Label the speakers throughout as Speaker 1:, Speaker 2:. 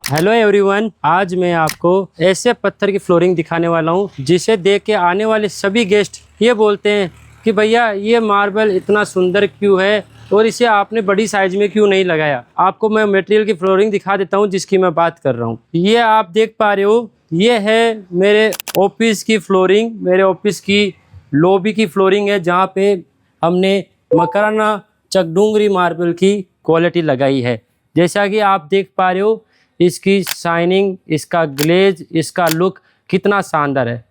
Speaker 1: Hello everyone, आज मैं आपको ऐसे पत्थर की फ्लोरिंग दिखाने वाला हूँ जिसे देख के आने वाले सभी गेस्ट ये बोलते हैं कि भैया ये मार्बल इतना सुंदर क्यों है और इसे आपने बड़ी साइज में क्यों नहीं लगाया। आपको मैं मटेरियल की फ्लोरिंग दिखा देता हूँ जिसकी मैं बात कर रहा हूँ। ये आप देख पा रहे हो, ये है मेरे ऑफिस की फ्लोरिंग, मेरे ऑफिस की लॉबी की फ्लोरिंग है जहाँ पे हमने मकराना चकडूंगरी मार्बल की क्वालिटी लगाई है। जैसा कि आप देख पा रहे हो, इसकी शाइनिंग, इसका ग्लेज, इसका लुक कितना शानदार है।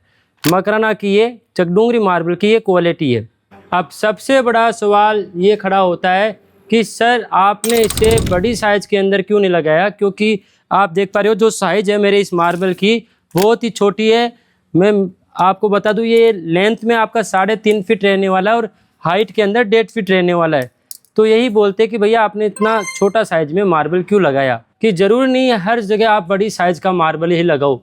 Speaker 1: मकराना की ये चकडूंगरी मार्बल की ये क्वालिटी है। अब सबसे बड़ा सवाल ये खड़ा होता है कि सर आपने इसे बड़ी साइज़ के अंदर क्यों नहीं लगाया, क्योंकि आप देख पा रहे हो जो साइज़ है मेरे इस मार्बल की बहुत ही छोटी है। मैं आपको बता दूं, ये लेंथ में आपका 3.5 फीट रहने वाला है और हाइट के अंदर 1.5 फीट रहने वाला है। तो यही बोलते कि भैया आपने इतना छोटा साइज में मार्बल क्यों लगाया, कि ज़रूरी नहीं है हर जगह आप बड़ी साइज़ का मार्बल ही लगाओ।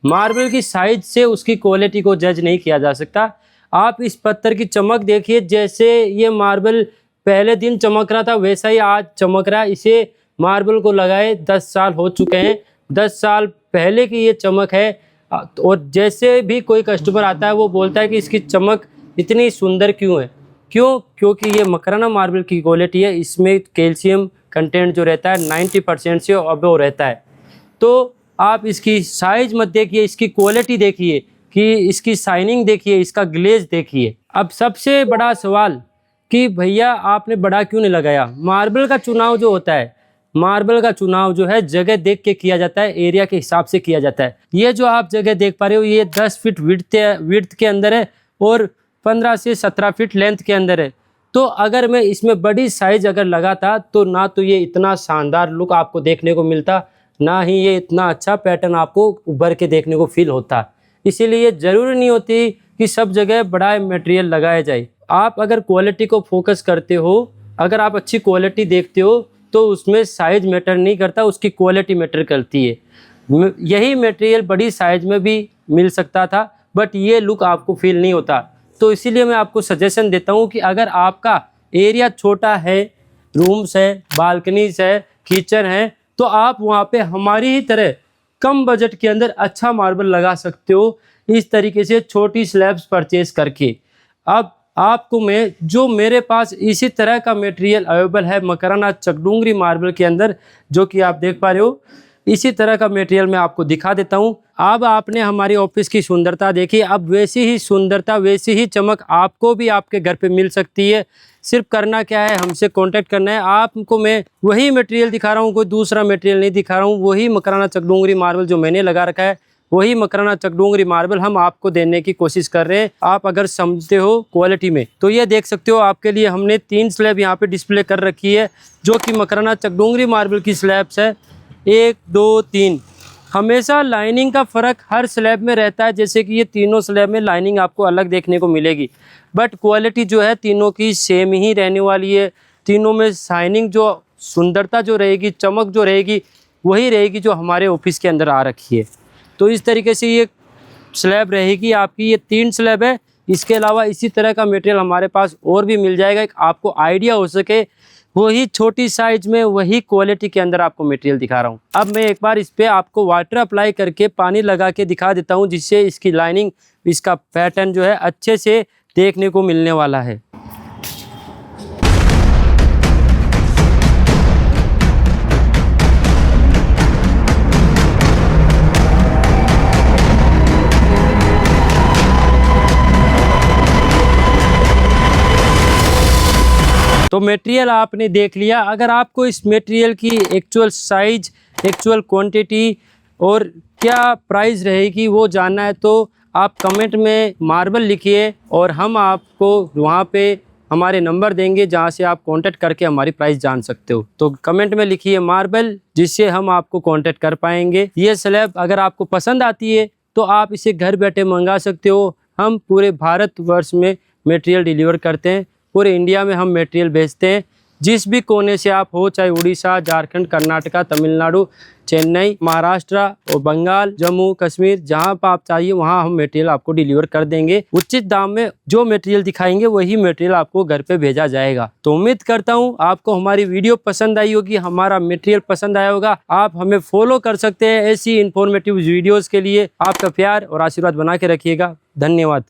Speaker 1: मार्बल की साइज से उसकी क्वालिटी को जज नहीं किया जा सकता। आप इस पत्थर की चमक देखिए, जैसे ये मार्बल पहले दिन चमक रहा था वैसा ही आज चमक रहा है। इसे मार्बल को लगाए 10 साल हो चुके हैं, 10 साल पहले की ये चमक है। और जैसे भी कोई कस्टमर आता है वो बोलता है कि इसकी चमक इतनी सुंदर क्यों है। क्योंकि ये मकराना मार्बल की क्वालिटी है, इसमें कैल्शियम कंटेंट जो रहता है 90% से अबव रहता है। तो आप इसकी साइज मत देखिए, इसकी क्वालिटी देखिए, कि इसकी शाइनिंग देखिए, इसका ग्लेज देखिए। अब सबसे बड़ा सवाल कि भैया आपने बड़ा क्यों नहीं लगाया। मार्बल का चुनाव जो होता है, मार्बल का चुनाव जो है जगह देख के किया जाता है, एरिया के हिसाब से किया जाता है। ये जो आप जगह देख पा रहे हो ये 10 फीट विड्थ के अंदर है और 15 से 17 फीट लेंथ के अंदर है। तो अगर मैं इसमें बड़ी साइज अगर लगाता तो ना तो ये इतना शानदार लुक आपको देखने को मिलता, ना ही ये इतना अच्छा पैटर्न आपको उभर के देखने को फील होता। इसीलिए ज़रूरी नहीं होती कि सब जगह बड़ा मटेरियल लगाया जाए। आप अगर क्वालिटी को फोकस करते हो, अगर आप अच्छी क्वालिटी देखते हो तो उसमें साइज मैटर नहीं करता, उसकी क्वालिटी मैटर करती है। यही मटेरियल बड़ी साइज में भी मिल सकता था बट ये लुक आपको फील नहीं होता। तो इसीलिए मैं आपको सजेशन देता हूँ कि अगर आपका एरिया छोटा है, रूम्स है, बालकनीज है, किचन है, तो आप वहाँ पे हमारी ही तरह कम बजट के अंदर अच्छा मार्बल लगा सकते हो, इस तरीके से छोटी स्लैब्स परचेज करके। अब आपको मैं जो मेरे पास इसी तरह का मटेरियल अवेलेबल है मकराना चकडूंगरी मार्बल के अंदर, जो कि आप देख पा रहे हो, इसी तरह का मटेरियल मैं आपको दिखा देता हूं। अब आपने हमारी ऑफिस की सुंदरता देखी, अब वैसी ही सुंदरता, वैसी ही चमक आपको भी आपके घर पे मिल सकती है। सिर्फ करना क्या है, हमसे कांटेक्ट करना है। आपको मैं वही मटेरियल दिखा रहा हूँ, कोई दूसरा मटेरियल नहीं दिखा रहा हूँ। वही मकराना चकडूंगरी मार्बल जो मैंने लगा रखा है, वही मकराना चकडूंगरी मार्बल हम आपको देने की कोशिश कर रहे हैं। आप अगर समझते हो क्वालिटी में तो ये देख सकते हो, आपके लिए हमने 3 स्लैब यहाँ पे डिस्प्ले कर रखी है जो कि मकराना चकडूंगरी मार्बल की स्लैब्स है। 1 2 3। हमेशा लाइनिंग का फ़र्क हर स्लैब में रहता है, जैसे कि ये तीनों स्लैब में लाइनिंग आपको अलग देखने को मिलेगी, बट क्वालिटी जो है तीनों की सेम ही रहने वाली है। तीनों में शाइनिंग, जो सुंदरता जो रहेगी, चमक जो रहेगी, वही रहेगी जो हमारे ऑफिस के अंदर आ रखी है। तो इस तरीके से ये स्लैब रहेगी आपकी। ये 3 स्लैब है, इसके अलावा इसी तरह का मटेरियल हमारे पास और भी मिल जाएगा। आपको आइडिया हो सके, वही छोटी साइज में वही क्वालिटी के अंदर आपको मटेरियल दिखा रहा हूँ। अब मैं एक बार इस पे आपको वाटर अप्लाई करके पानी लगा के दिखा देता हूँ, जिससे इसकी लाइनिंग, इसका पैटर्न जो है अच्छे से देखने को मिलने वाला है। तो मटेरियल आपने देख लिया। अगर आपको इस मटेरियल की एक्चुअल साइज, एक्चुअल क्वांटिटी और क्या प्राइस रहेगी वो जानना है तो आप कमेंट में मार्बल लिखिए और हम आपको वहाँ पे हमारे नंबर देंगे जहाँ से आप कांटेक्ट करके हमारी प्राइस जान सकते हो। तो कमेंट में लिखिए मार्बल, जिससे हम आपको कांटेक्ट कर पाएंगे। ये स्लैब अगर आपको पसंद आती है तो आप इसे घर बैठे मंगा सकते हो। हम पूरे भारतवर्ष में मटेरियल डिलीवर करते हैं, पूरे इंडिया में हम मटेरियल भेजते हैं। जिस भी कोने से आप हो, चाहे उड़ीसा, झारखंड, कर्नाटका, तमिलनाडु, चेन्नई, महाराष्ट्र और बंगाल, जम्मू कश्मीर, जहां पर आप चाहिए वहां हम मटेरियल आपको डिलीवर कर देंगे। उचित दाम में जो मटेरियल दिखाएंगे वही मटेरियल आपको घर पे भेजा जाएगा। तो उम्मीद करता हूं आपको हमारी वीडियो पसंद आई होगी, हमारा मटेरियल पसंद आया होगा। आप हमें फॉलो कर सकते हैं ऐसी इंफॉर्मेटिव वीडियोस के लिए। आपका प्यार और आशीर्वाद बना के रखिएगा। धन्यवाद।